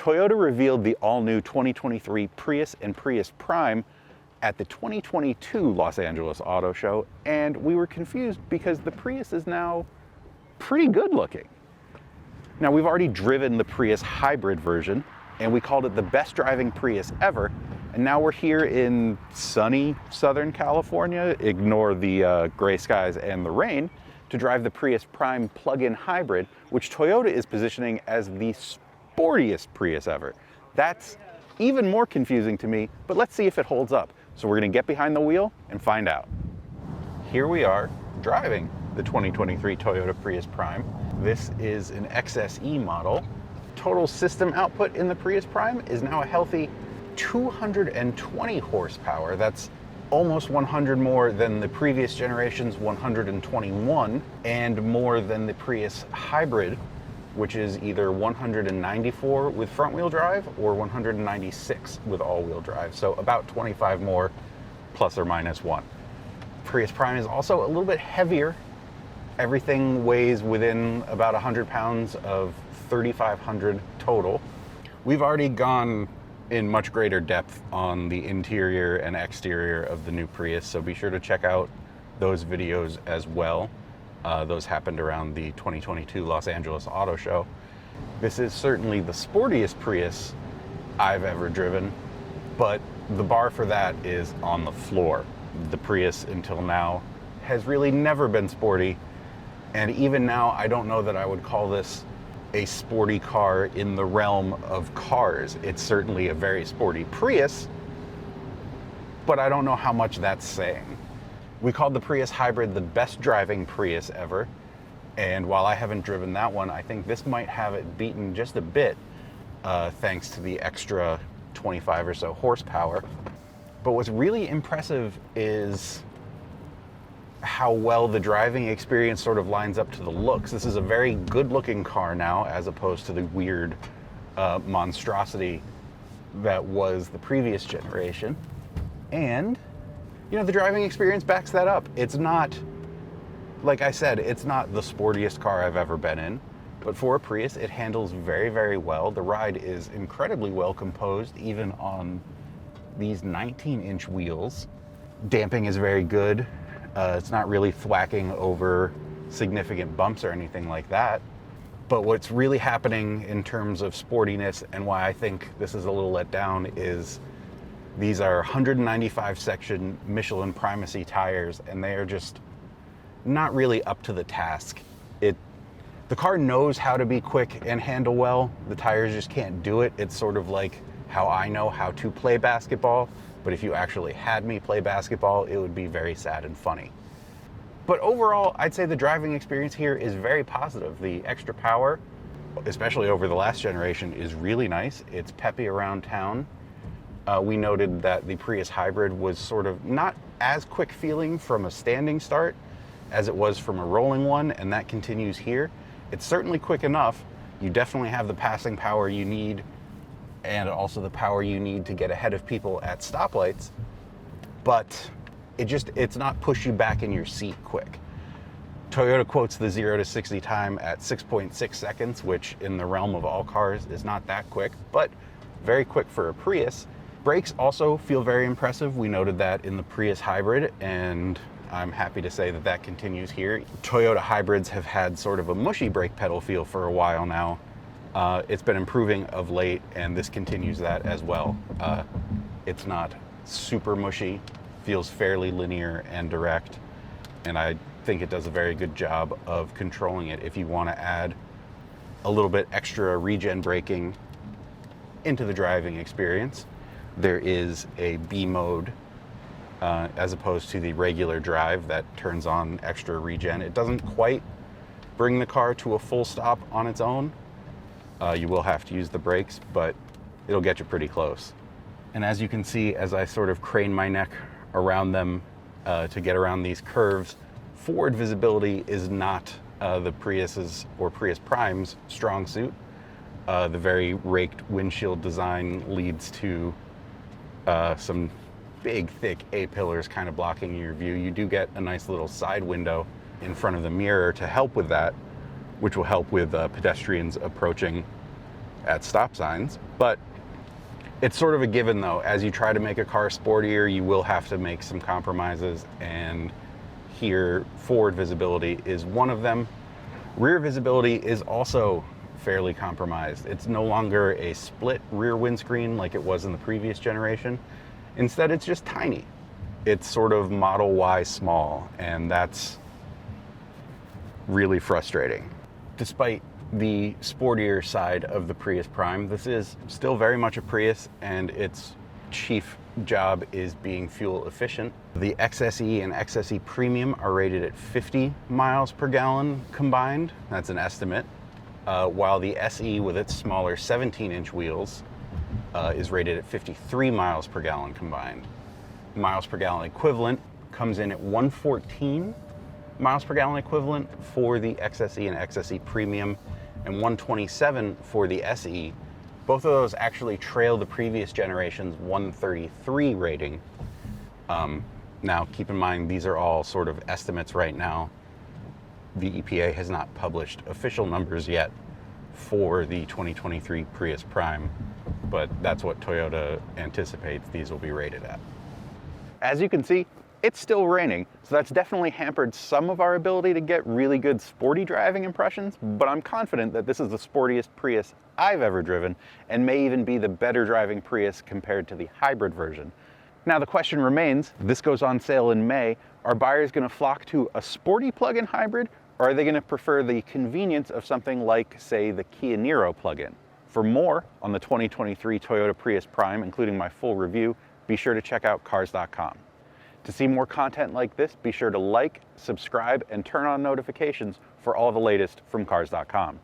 Toyota revealed the all-new 2023 Prius and Prius Prime at the 2022 Los Angeles Auto Show, and we were confused because the Prius is now pretty good looking. Now, we've already driven the Prius hybrid version, and we called it the best driving Prius ever, and now we're here in sunny Southern California, ignore the gray skies and the rain, to drive the Prius Prime plug-in hybrid, which Toyota is positioning as the sportiest Prius ever. That's even more confusing to me, but let's see if it holds up. So we're gonna get behind the wheel and find out. Here we are driving the 2023 Toyota Prius Prime. This is an XSE model. Total system output in the Prius Prime is now a healthy 220 horsepower. That's almost 100 more than the previous generation's 121 and more than the Prius hybrid, which is either 194 with front-wheel drive or 196 with all-wheel drive. So about 25 more, plus or minus one. Prius Prime is also a little bit heavier. Everything weighs within about 100 pounds of 3,500 total. We've already gone in much greater depth on the interior and exterior of the new Prius, so be sure to check out those videos as well. Those happened around the 2022 Los Angeles Auto Show. This is certainly the sportiest Prius I've ever driven, but the bar for that is on the floor. The Prius until now has really never been sporty, and even now I don't know that I would call this a sporty car in the realm of cars. It's certainly a very sporty Prius, but I don't know how much that's saying. We called the Prius hybrid the best driving Prius ever, and while I haven't driven that one, I think this might have it beaten just a bit, thanks to the extra 25 or so horsepower. But what's really impressive is how well the driving experience sort of lines up to the looks. This is a very good looking car now, as opposed to the weird monstrosity that was the previous generation. And you know, the driving experience backs that up. It's not, like I said, it's not the sportiest car I've ever been in, but for a Prius, it handles very, very well. The ride is incredibly well composed, even on these 19-inch wheels. Damping is very good. It's not really thwacking over significant bumps or anything like that. But what's really happening in terms of sportiness, and why I think this is a little let down, is these are 195 section Michelin Primacy tires, and they are just not really up to the task. The car knows how to be quick and handle well. The tires just can't do it. It's sort of like how I know how to play basketball, but if you actually had me play basketball, it would be very sad and funny. But overall, I'd say the driving experience here is very positive. The extra power, especially over the last generation, is really nice. It's peppy around town. We noted that the Prius hybrid was sort of not as quick feeling from a standing start as it was from a rolling one, and that continues here. It's certainly quick enough. You definitely have the passing power you need, and also the power you need to get ahead of people at stoplights, but it's not push you back in your seat quick. Toyota quotes the 0 to 60 time at 6.6 seconds, which in the realm of all cars is not that quick, but very quick for a Prius. Brakes also feel very impressive. We noted that in the Prius hybrid, and I'm happy to say that that continues here. Toyota hybrids have had sort of a mushy brake pedal feel for a while now. It's been improving of late, and this continues that as well. It's not super mushy, feels fairly linear and direct, and I think it does a very good job of controlling it. If you want to add a little bit extra regen braking into the driving experience, there is a B mode as opposed to the regular drive that turns on extra regen. It doesn't quite bring the car to a full stop on its own. You will have to use the brakes, but it'll get you pretty close. And as you can see, as I sort of crane my neck around them to get around these curves, forward visibility is not the Prius's or Prius Prime's strong suit. The very raked windshield design leads to some big, thick A-pillars kind of blocking your view. You do get a nice little side window in front of the mirror to help with that, which will help with pedestrians approaching at stop signs. But it's sort of a given though. As you try to make a car sportier, you will have to make some compromises, and here forward visibility is one of them. Rear visibility is also fairly compromised. It's no longer a split rear windscreen like it was in the previous generation. Instead, it's just tiny. It's sort of Model Y small, and that's really frustrating. Despite the sportier side of the Prius Prime, this is still very much a Prius, and its chief job is being fuel efficient. The XSE and XSE Premium are rated at 50 miles per gallon combined. That's an estimate. While the SE with its smaller 17-inch wheels is rated at 53 miles per gallon combined. Miles per gallon equivalent comes in at 114 miles per gallon equivalent for the XSE and XSE Premium, and 127 for the SE. Both of those actually trail the previous generation's 133 rating. Now, keep in mind, these are all sort of estimates right now. The EPA has not published official numbers yet for the 2023 Prius Prime, but that's what Toyota anticipates these will be rated at. As you can see, it's still raining, so that's definitely hampered some of our ability to get really good sporty driving impressions, but I'm confident that this is the sportiest Prius I've ever driven, and may even be the better driving Prius compared to the hybrid version. Now the question remains, this goes on sale in May, are buyers going to flock to a sporty plug-in hybrid, or are they going to prefer the convenience of something like, say, the Kia Niro plug-in? For more on the 2023 Toyota Prius Prime, including my full review, be sure to check out Cars.com. To see more content like this, be sure to like, subscribe, and turn on notifications for all the latest from Cars.com.